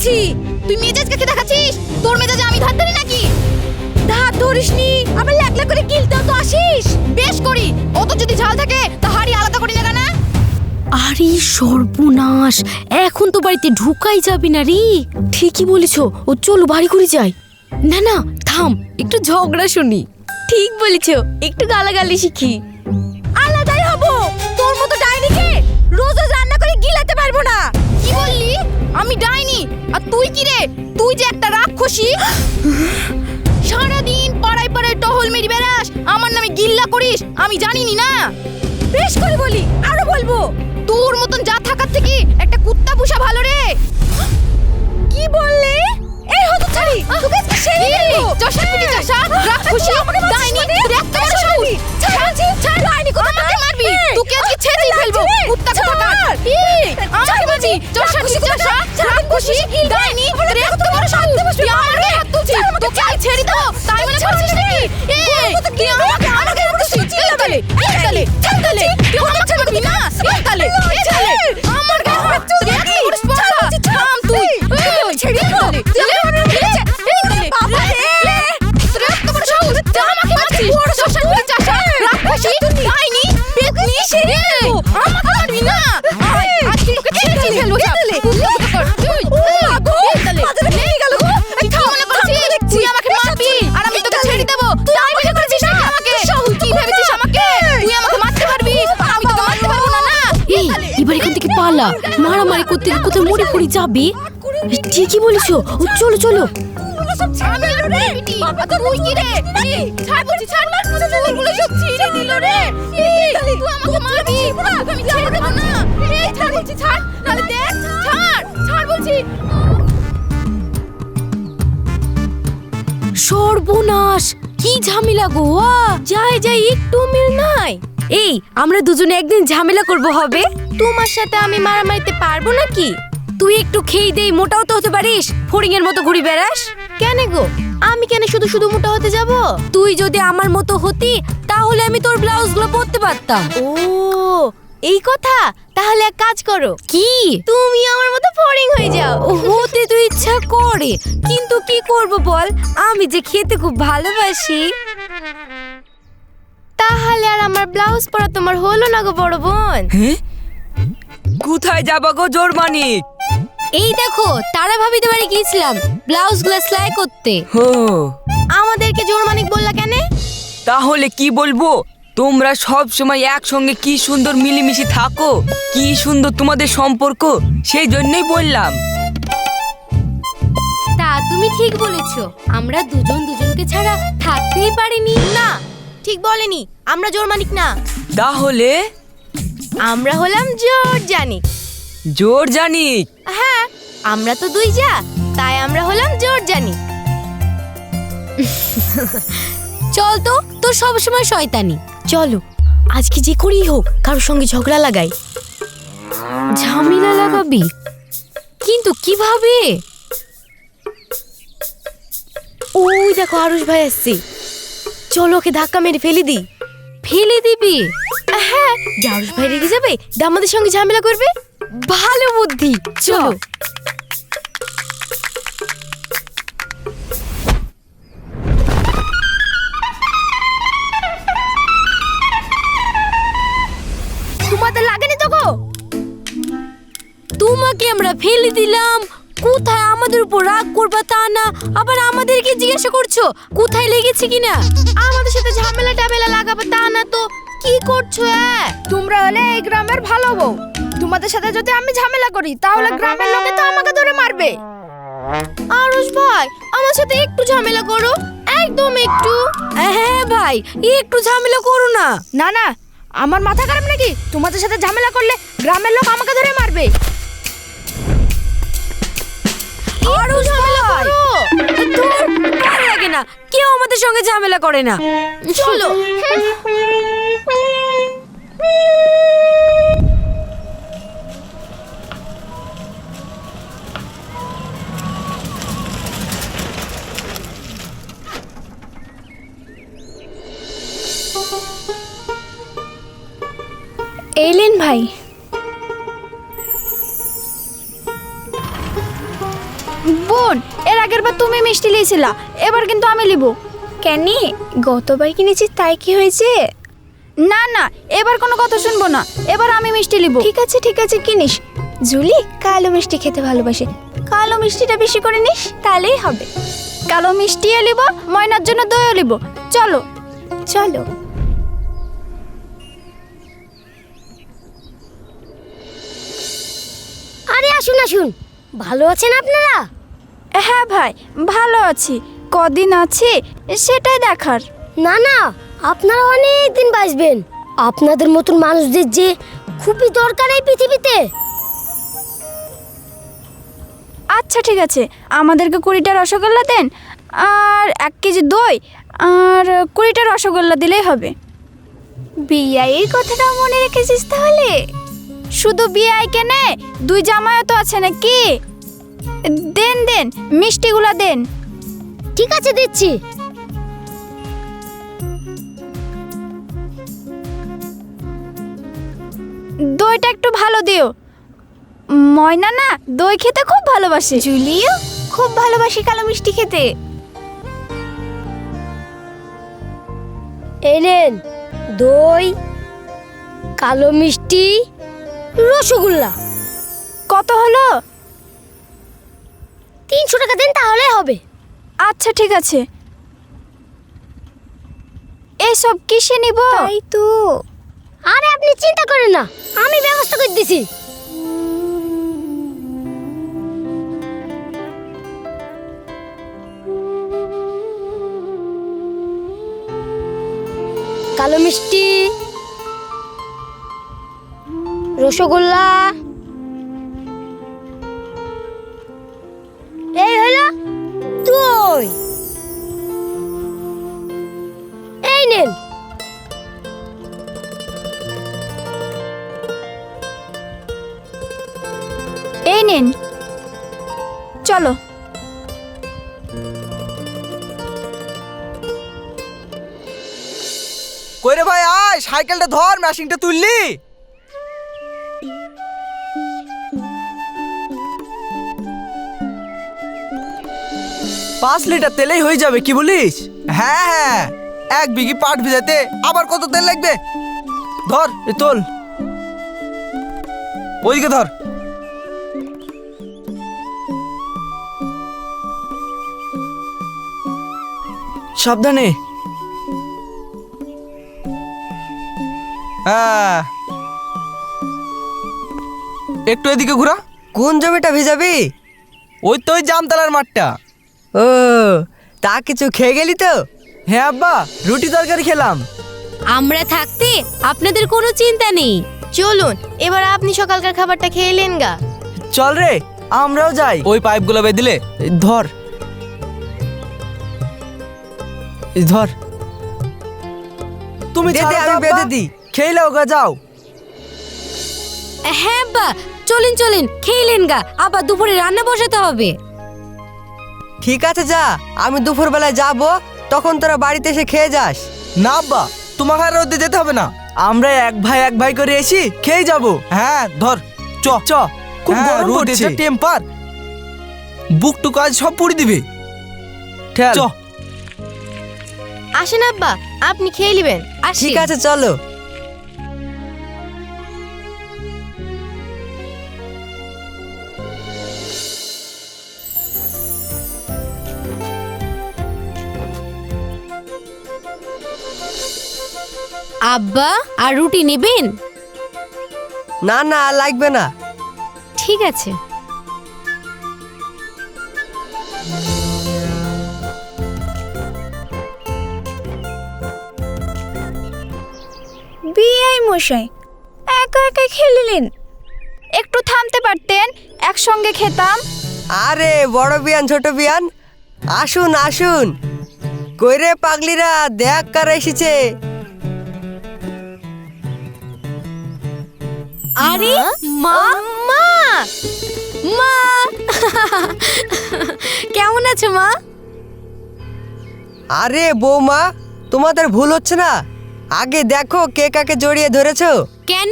বলছি। তুই মেজাজ কাকে দেখাচ্ছিস? তোর মেজাজে আমি ধার ধরি নাকি? ধার ধরিসনি, আবার ল্যাকলা করে গিলতেও তো আসিস। বেশ করি, অত যদি ঝাল থাকে তা হাড়ি আলাদা করি না কেন? আরে সর্বনাশ, এখন তো বাড়িতে ঢুকাই যাবে না রে। ঠিকই বলেছ, ও চলো বাড়ি করে যাই। না না থাম, একটু ঝগড়া শুনি। ঠিক বলেছ, একটু গালাগালি শিখি। আলাদাই হবো, তোর মতো ডাইনিকে রোজ রোজ রান্না করে গিলাতে পারবো না। কি বললি? আমি ডাইনি আর তুই কি রে? তুই যে একটা রাক্ষসী। সারাদিন পাড়ায় পাড়ায় টহল মেরি বেড়াস, আমার নামে গিল্লা করিস, আমি জানিনি না? বেশ করে বলি, আরো বলবো। তোর মতন যা থাকার থেকে একটা কুত্তা পুষা ভালো রে। কি বললে? এই হতচ্ছাড়ি, তোকে আজকে ছেড়ে দেব। চশা পিটি চশা, রাক্ষসী, ডাইনি, তোর এত বড় সাহস। ছাড়, ডাইনি কোথাকার। আমাকে মারবি? তোকে আজকে ছেড়েই ফেলবো, কুত্তা কোথাকার। আমাকে মারবি? চশা পিটি চশা, রাক্ষসী, ডাইনি, তোর এত বড় সাহস। তুই আমার গায়ে হাত তুলছিস, তোকে আমি ছেড়ে দেবো তাই মনে করছিস নাকি? তুই আমাকে মারছিস? এই তালে, এই তালে, এই তালে, তুই আমাকে মারবি না? এই তালে, এই তালে, আমার গায়ে হাত তুই এত বড় স্পর্ধা। থাম তুই, ছেড়ে দে তালে, এই তালে, বাবা রে, তোর এত বড় সাহস, তুই আমাকে মারছিস? চশা পিটি চশা, রাক্ষসী, ডাইনি, পেতনি, আমাকে মারবি না? আজকে তোকে ছেড়েই ফেলবো সব। কুত্তা কোথাকার, তুই, এই তালে, তুই কি মনে করছিস? তুই আমাকে মারবি আর আমি তোকে ছেড়ে দেবো তাই মনে করছিস নাকি আমাকে? কি ভেবেছিস আমাকে? তুই আমাকে মারতে পারবি, আমি তোকে মারতে পারবো না? না, এই এবার এখান থেকে পালা, মারামারি করতে কোথাও মরে পড়ে যাবে। ঠিকই বলেছ, ও চলো চলো। আমি আর পিটি, তুই কি রে? ছাড় বলছি, ছাড়, চুলগুলো সব ছিঁড়ে দিল রে। তুই আমাকে মারবি, তোকে আমি ছেড়ে দেবো না। এই ছাড় বলছি, ছাড়, নাহলে দেখ, ছাড় বলছি। সর্বনাশ, কি ঝামেলা গো। যাই যাই, একটু মিল নাই। এই আমরা দুজনে একদিন ঝামেলা করব হবে। তোমার সাথে আমি মারামারিতে পারবো নাকি? তুই একটু খেয়ে দেই, মোটাও তো হতে পারিস, ফড়িং এর মতো ঘুরি বেড়াস। কেন গো, আমি কেন শুধু শুধু মোটা হতে যাব? তুই যদি আমার মতো হতি তাহলে আমি তোর ব্লাউজগুলো পরতে পারতাম। ও এই কথা, তাহলে এক কাজ করো, কি? তুমি আমার মতো ফড়িং হয়ে যাও। হতে তো ইচ্ছা করে, কিন্তু কি করব বল, আমি যে খেতে খুব ভালোবাসি। তাহলে আর আমার ব্লাউজ পরা তোমার হলো না গো বড় বোন। কোথায় যাবা গো জোরমানিক? এই দেখো, তারা ভাবিতে বাড়ি গিয়েছিলাম ব্লাউজগুলো সেলাই করতে। হো, আমাদেরকে জোরমানিক বললা কেন? তাহলে কি বলবো? তোমরা সব সময় একসঙ্গে কি সুন্দর মিলেমিশে থাকো, কি সুন্দর তোমাদের সম্পর্ক, সেই জন্যই বললাম। তা তুমি ঠিক বলেছো, আমরা দুজন দুজনকে ছাড়া থাকতেই পারিনি। না, ঠিক বলেনি, আমরা জোরমানিক না, তাহলে আমরা হলাম জোরজানিক। জোরজানিক? হ্যাঁ, আমরা তো দুই যা, তাই আমরা হলাম জোরজানিক। চল তো, তোর সবসময় শয়তানি। চলো আজকে যে করেই হোক কারোর সঙ্গে ঝগড়া লাগাই। ঝামেলা লাগাবি? কিন্তু কিভাবে? ওই দেখো আরুষ ভাই আসছে, চলো ওকে ধাক্কা মেরে ফেলে দিই। ফেলে দিবি? হ্যাঁ, যে আরুষ ভাই রেগে যাবে, দিয়ে আমাদের সঙ্গে ঝামেলা করবে। ভালো বুদ্ধি, চলো। তোমাদের লাগেনি তো গো? তোমাকে আমরা ফেলে দিলাম, কোথায় আমাদের উপর রাগ করবা তা না, আবার আমাদেরকে জিজ্ঞাসা করছো কোথায় লেগেছে কিনা। আমাদের সাথে ঝামেলা টামেলা লাগাবে তা না তো কি করছো? তোমরা হলে এই গ্রামের ভালো বউ, তোমাদের সাথে যদি আমি ঝামেলা করি তাহলে গ্রামের লোকে তো আমাকে ধরে মারবে। আরুষ ভাই, আমার সাথে একটু ঝামেলা করো, একদম একটু। হ্যাঁ ভাই, একটু ঝামেলা করো না। না না, আমার মাথা খারাপ নাকি? তোমাদের সাথে ঝামেলা করলে গ্রামের লোক আমাকে ধরে মারবে। আরো ঝামেলা করো? ধুর, ভালো লাগে না, কেউ আমাদের সঙ্গে ঝামেলা করে না। চলো। এলেন ভাই। শোন, এর আগের বার তুমি মিষ্টি লিয়েছিলা, এবার কিন্তু আমি লিব। কেন গতবার কিনেছিস তাই কি হয়েছে? না না, এবার কোনো কথা শুনবো না, এবার আমি মিষ্টি লিব। ঠিক আছে কিনিস। জুলি কালো মিষ্টি খেতে ভালোবাসে, কালো মিষ্টিটা বেশি করে নিস, তাহলেই হবে। কালো মিষ্টিও লিব, ময়নার জন্য দইও লিব। চলো চলো। আরে আসুন আসুন, ভালো আছেন আপনারা? হ্যাঁ ভাই, ভালো আছি। কদিন আছি সেটাই দেখার। না না, আপনারা অনেক দিন বাঁচবেন। আপনাদের মতন মানুষদের যে খুবই দরকার এই পৃথিবীতে। আচ্ছা ঠিক আছে, আমাদেরকে 20টা রসগোল্লা দেন, আর 1 কেজি দই, আর 20টা রসগোল্লা দিলেই হবে। বিয়ের কথাটা মনে রেখেছিস তাহলে? শুধু বিয়ে কেনে, 2 জামাইও তো আছে নাকি? দেন দেন, মিষ্টিগুলা দেন। ঠিক আছে দিচ্ছি। দইটা একটু ভালো দিও। ময়না না দই খেতে খুব ভালোবাসে। জুলিও খুব ভালোবাসি কালো মিষ্টি খেতে। এই নেন দই, কালো মিষ্টি, রসগোল্লা। কত হলো? 300 টাকা দেন তাহলে হবে। আচ্ছা ঠিক আছে। এসব কিসে নিব? তাই তো। আরে আপনি চিন্তা করেন না, আমি ব্যবস্থা করে দিছি। কালো মিষ্টি, রসগোল্লা, এই হলো দই। এই নেন। এই নিন, চলো। কই রে ভাই, আয় সাইকেলটা ধর, মেশিনটা তুললি। পাঁচ লিটার তেলেই হয়ে যাবে, কি বলিস? হ্যাঁ হ্যাঁ, 1 বিঘি পাট ভিজাতে আবার কত তেল লাগবে? ধর এ তোল, ওইদিকে ধর। সাবধানে। হ্যাঁ, একটু এদিকে ঘোরা। কোন জমিটা ভিজাবি? ওই তো ওই জামতলার মাঠটা। ও, তা কিছু খেয়ে গেলি তো? হ্যাঁ আব্বা, রুটি তরকারি খেলাম। আমরা থাকতে আপনাদের কোনো চিন্তা নেই। চলুন এবার আপনি সকালকার খাবারটা খেয়ে এলেন গা। চল রে, আমরাও যাই। ওই পাইপগুলো বেঁধে ধর, এই ধর। তুমি দে, ছাড়ো তো আমি আব্বা। বেঁধে দিই। খেয়ে নাও গা, যাও। হ্যাঁ বা, চলেন চলেন খেলেন গা, আবার দুপুরে রান্না বসাতে হবে। ঠিক আছে যা, আমি দুপুর বেলায় যাব, তখন তোরা বাড়িতে এসে খেয়ে যাস। না আব্বা, তোমাকে আর রোদে যেতে হবে না, আমরা এক ভাই করে এসি খেয়ে যাব। হ্যাঁ ধর, চ চ। খুব গরম পড়ছে, টেম্পার বুক টুক আজ সব পুড়ে দিবে। চ। আসেন আব্বা, আপনি খেয়ে নেবেন। ঠিক আছে চলো। আব্বা আর রুটি নেবেন? না না, আর লাগবে না। ঠিক আছে। বিআই মশাই একা একা খেলিলেন, একটু থামতে পারতেন, একসঙ্গে খেতাম। আরে বড় বিয়ান ছোট বিয়ান, আসুন আসুন। কই রে পাগলিরা, দেখ কার এসেছে। আরে মা, মা, মা, কেমন আছো মা? আরে বৌমা, তোমাদের ভুল হচ্ছে না, আগে দেখো কে কাকে জড়িয়ে ধরেছো। কেন?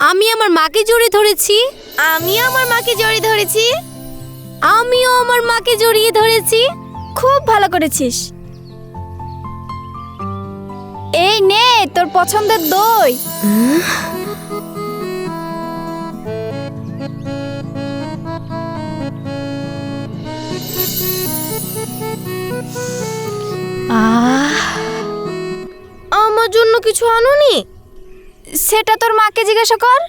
আমি আমার মাকে জড়িয়ে ধরেছি। আমি আমার মাকে জড়িয়ে ধরেছি। আমিও আমার মাকে জড়িয়ে ধরেছি। খুব ভালো করেছিস। এই নে তোর পছন্দের দই। আমার জন্য কিছু আনোনি? সেটা তোর মাকে জিজ্ঞাসা কর।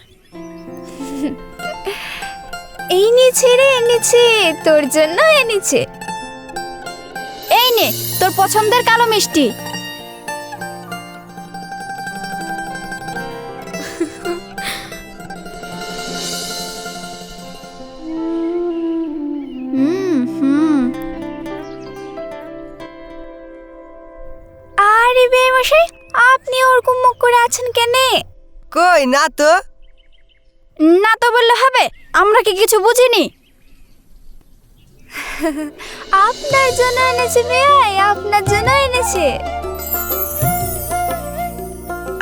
এই নিচে রে, এনেছে তোর জন্য এনেছে। এই নে তোর পছন্দের কালো মিষ্টি। আরে বেমশাই, আপনি ওরকম মুখ করে আছেন কেন? কই না তো। না তো বললে হবে? আমরা কি কিছু বুঝিনি? আপনার জন্য এনেছে ভাই, আপনার জন্য এনেছে।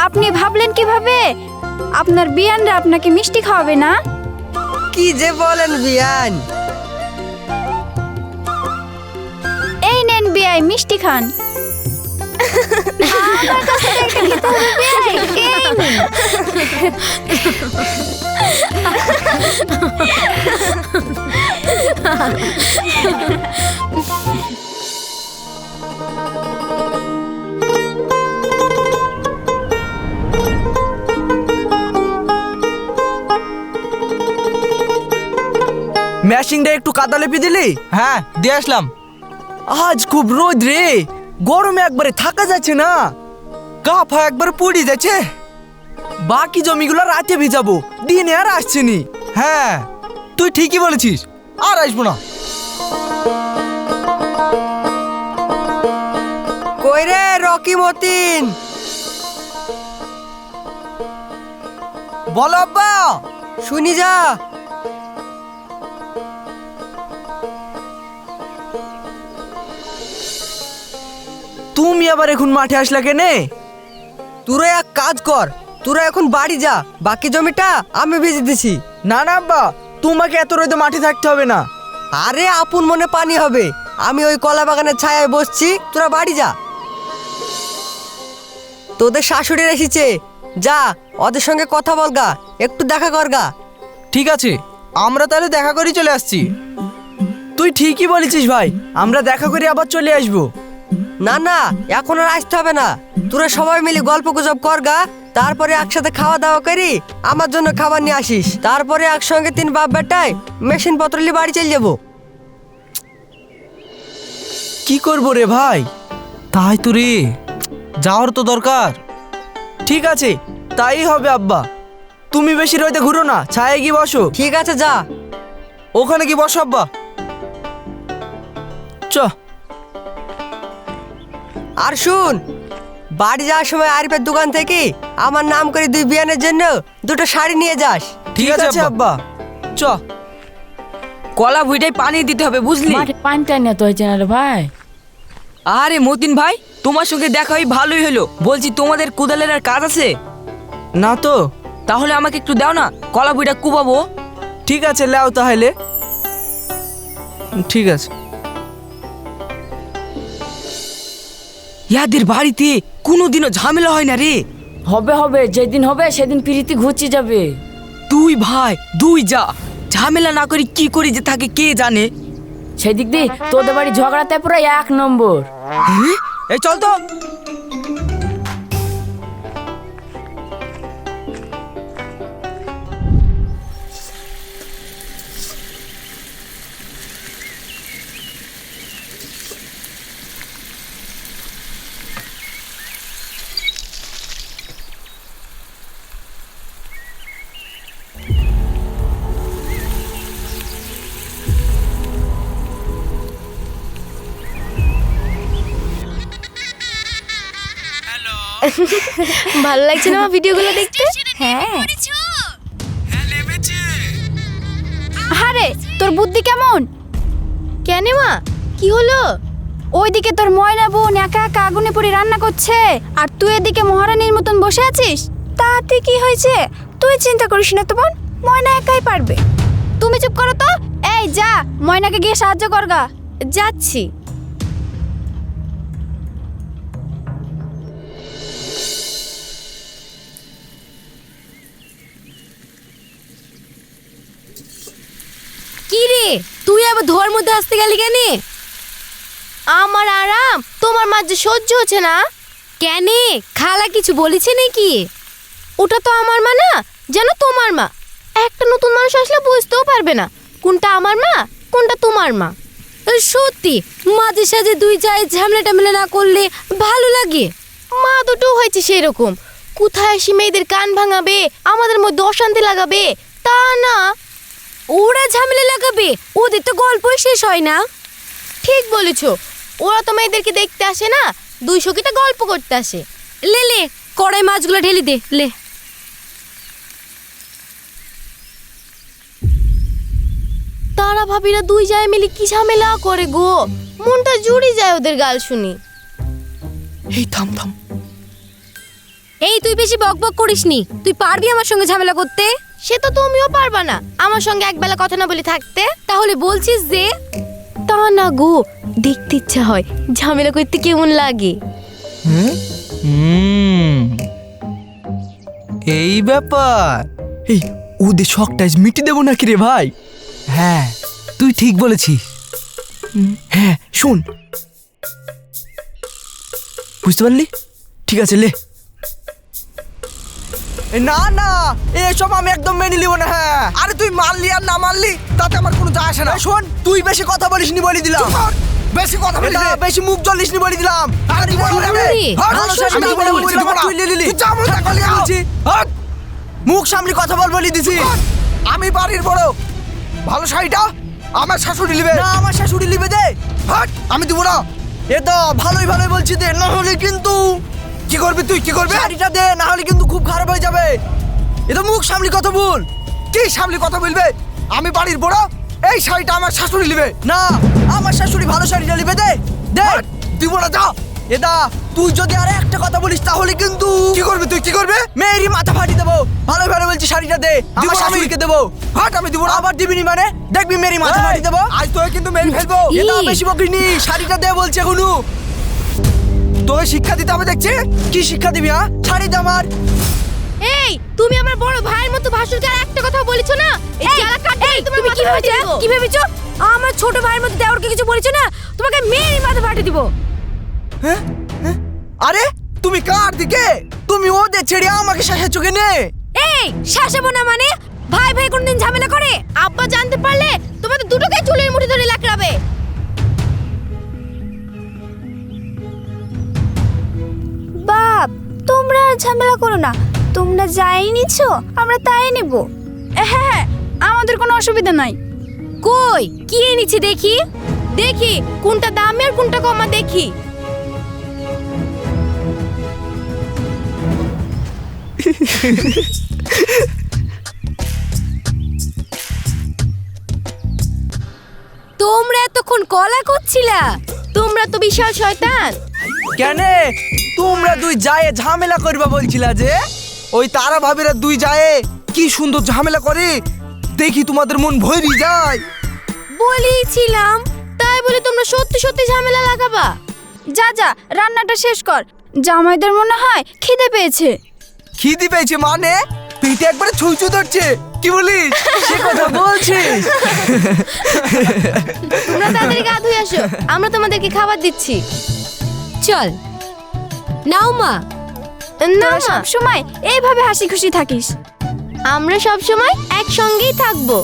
আপনি ভাবলেন কিভাবে আপনার বিয়ানরা আপনাকে মিষ্টি খাওয়াবে না? কি যে বলেন বিয়ান। এই নেন বিয়াই, মিষ্টি খান। আমার কাছে এটা খেতে হবে বিয়াই, এই নিন। ম্যাশিংটা একটু কাদা লেপে দিলি? হ্যাঁ দিয়ে আসলাম। আজ খুব রোদ রে, গরমে একবারে থাকা যাচ্ছে না, গা ফা একবারে পুড়ে যাচ্ছে। বাকি জমিগুলো রাতে ভিজাবো, দিনে আর আসছেনি। হ্যাঁ তুই ঠিকই বলেছিস, আর আসবো না। কই রে রকি মতিন? বলো আব্বা। শুনি যা। তুমি আবার এখন মাঠে আসলা কেনে? তোরা এক কাজ কর, তোরা এখন বাড়ি যা, বাকি জমিটা আমি বেঁচে দিছি। না না আব্বা, তোমাকে এত রোদে মাঠে থাকতে হবে না। আরে আপন মনে পানি হবে, আমি ওই কলা বাগানের ছায়ায় বসছি, তোরা বাড়ি যা। তোদের শাশুড়ি এসেছে, যা ওদের সঙ্গে কথা বলগা, একটু দেখা করগা। ঠিক আছে, আমরা তাহলে দেখা করে চলে আসছি। তুই ঠিকই বলেছিস ভাই, আমরা দেখা করে আবার চলে আসবো। না না, এখন আর আসতে হবে না, তোরা সবাই মিলে গল্প গুজব করগা, তারপরে একসাথে খাওয়া দাওয়া করি, আমার জন্য খাবার নিয়ে আসিস, তারপরে একসঙ্গে 3 বাপ বেটায় মেশিন পত্র নিয়ে বাড়ি চলে যাবো। কি করবো রে ভাই? তাই তো রে, যাওয়ার তো দরকার। ঠিক আছে, তাই হবে আব্বা। তুমি বেশি রোদে ঘুরো না, ছায়ে গিয়ে বসো। ঠিক আছে যা। ওখানে কি বসো আব্বা। চ। আর শুন, বাড়ি যাওয়ার সময় আরিফের দোকান থেকে আমার নাম করে 2 বিয়ানের জন্য 2টো শাড়ি নিয়ে যাস। ঠিক আছে আব্বা, চ। কলা ভুইটাই পানি দিতে হবে, বুঝলি? মাঠে পানি টানি তো হয়েছে না রে ভাই। আরে মতিন ভাই, তোমার সঙ্গে দেখা হয়ে ভালোই হলো। বলছি তোমাদের কোদালের আর কাজ আছে? না তো। তাহলে আমাকে একটু দাও না, কলা ভুইটা কুবাবো। ঠিক আছে, লাও তাহলে। ঠিক আছে। ইয়াদের বাড়িতে কোনোদিনও ঝামেলা হয় না রে। হবে হবে, যেদিন হবে সেদিন প্রীতি ঘুরছি যাবে। তুই ভাই দুই যা, ঝামেলা না করি কি করি যে থাকে কে জানে। সেদিক দিয়ে তোদের বাড়ি ঝগড়াতে পুরো 1 নম্বর। এই চল তো। ভালো লাগছে না আমার ভিডিওগুলো দেখতে? হ্যাঁ। আরে তোর বুদ্ধি কেমন? কেন মা, কি হলো? ওইদিকে তোর ময়না বোন একা একা আগুনে পড়ে রান্না করছে, আর তুই এদিকে মহারানীর মতন বসে আছিস। তাতে কি হয়েছে? তুই চিন্তা করিস না তো বোন, ময়না একাই পারবে। তুমি চুপ করো তো। এই এই যা ময়নাকে গিয়ে সাহায্য করগা। যাচ্ছি। কি রে, তুই আবার ধোয়ার মধ্যে আসতে গেলি কেন? আমার আরাম, তোমার মাঝে যে সহ্য হচ্ছে না। কেন, খালা কিছু বলেছে নাকি? ওটা তো আমার মা না, যেন তোমার মা। একটা নতুন মানুষ আসলে বুঝতেও পারবে না কোনটা আমার মা কোনটা তোমার মা। সত্যি মাঝে সাঝে দুই যায় ঝামেলা টামেলা না করলে ভালো লাগে। মা দুটো হয়েছে সেই রকম, কোথায় এসে মেয়েদের কান ভাঙাবে, আমাদের মধ্যে অশান্তি লাগাবে তা না। ওরা ঝামেলা লাগাবে, ওদের তো গল্পই শেষ হয় না। ঠিক বলেছো, ওরা তো মেয়েদেরকে দেখতে আসে না, 200 কিটা গল্প করতে আসে। লে লে কড়াই মাছগুলো ঢেলে দে লে। তারা ভাবিরা দুই যায় মিলে কি ঝামেলা করে গো, মনটা জুড়ি যায় ওদের গাল শুনি। এই থাম থাম। এই তুই বেশি বকবক করিসনি, তুই পারবি আমার সঙ্গে ঝামেলা করতে? সে তো তুমিও পারবা না আমার সঙ্গে একবেলা কথা না বলে থাকতে। তাহলে বলছিস যে? তা না গো, দেখতে ইচ্ছা হয় ঝামেলা করতে কেমন লাগে। এই ব্যাপার। এই ওদের শখটা মিটি দেবো নাকি রে ভাই? হ্যাঁ তুই ঠিক বলেছিস। হ্যাঁ শোন, বুঝতে পারলি? ঠিক আছে লে। না না, এসব আমি একদম মেনে নিব না। হ্যাঁ আরে তুই মারলি আর না মারলি তাতে আমার কোনো যায় আসে না। শোন, তুই বেশি কথা বলিসনি বলে দিলাম। বেশি কথা বলিস না, বেশি মুখ জ্বলিসনি বলে দিলাম। আরে মুখ সামনে কথা বল বলি দিছি। আমি বাড়ির বড়, ভালো শাড়িটা আমার শাশুড়ি নিবে না, আমার শাশুড়ি নিবে দে। আমি দিব না। এ তো ভালোই ভালোই বলছি দে, না হলে কিন্তু। কি করবি তুই, কি করবি? শাড়িটা দে, না হলে কিন্তু খুব খারাপ হয়ে যাবে। এ তো মুখ সামলি কথা বল। কি সামলি কথা বলবে? আমি বাড়ির বড়, এই শাড়িটা আমার শাশুড়ি নিবে না, আমার শাশুড়ি ভালো শাড়িটা নিবে দে। দে দিব না, যা। এদা তুই যদি আর একটা কথা বলিস তাহলে কিন্তু। কি করবি তুই, কি করবে? মেয়েরই মাথা ফাটি দেবো। ভালো ভালো বলছি, শাড়িটা দে, আমার শাশুড়িকে দেবো। হাট, আমি দিব না। আবার দিবিনি মানে? দেখবি মেরি মাথা ফাটি দেবো। আজ তোকে কিন্তু মেরে ফেলবো। এটা বেশি বকিনি, শাড়িটা দে বলছে এখনো। তোকে শিক্ষা দিতে হবে দেখছি। কি শিক্ষা দিবি? হ্যাঁ শাড়ি দে আমার। এই তুমি আমার বড় ভাইয়ের মতো ভাষণকে আর একটা কথা বলেছো না। এই জ্বালা কাটতে তুমি কি ভেবেছো? কি ভেবেছো? আমার ছোট ভাইয়ের মধ্যে দেওরকে কিছু বলেছো না? তোমাকে মেরে মাথা ফাটিয়ে দিব। হ্যাঁ? আরে তুমি কার দিকে? তুমি ওদের ছেড়ে আমাকে শাসাচ্ছ কেন? এই শাসাবো না মানে? ভাই ভাই কোনদিন ঝামেলা করে? আব্বা জানতে পারলে তোমাদের দুটোকে চুলের মুঠি ধরে লাকড়াবে। বাপ, তোমরা আর ঝামেলা করো না, তোমরা যাই নিছো আমরা তাই নেব। হ্যাঁ, আমাদের কোনো অসুবিধা নাই। কই কি এনেছি দেখি? দেখি কোনটা দামি আর কোনটা কমা দেখি। তোমরা এতক্ষণ কলা করছিলা? তোমরা তো বিশাল শয়তান। কেন তোমরা দুই যায় ঝামেলা করবা বলছিলা যে? ওই তারা ভাবিরা দুই যায় কি সুন্দর ঝামেলা করে, দেখি তোমাদের মন ভরি যায়। বলেছিলাম। তাই বলে তোমরা সত্যি সত্যি ঝামেলা লাগাবা? যা যা রান্নাটা শেষ কর, জামাইদের মনে হয় খিদে পেয়েছে। খিদি পেয়েছে মানে? পেটে একবারে ছুঁচু ধরছে। কি বলিস? সে কথা বলছিস? তোমরা তাড়াতাড়ি গা ধুয়ে আসো, আমরা তোমাদেরকে খাবার দিচ্ছি। চল নাও মা। না সব সময় এইভাবে হাসি খুশি থাকিস। আমরা সব সময় একসঙ্গেই থাকবো।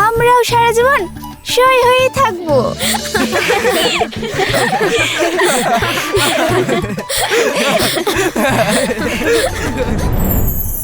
আমরাও সারা জীবন সই হয়েই থাকবো।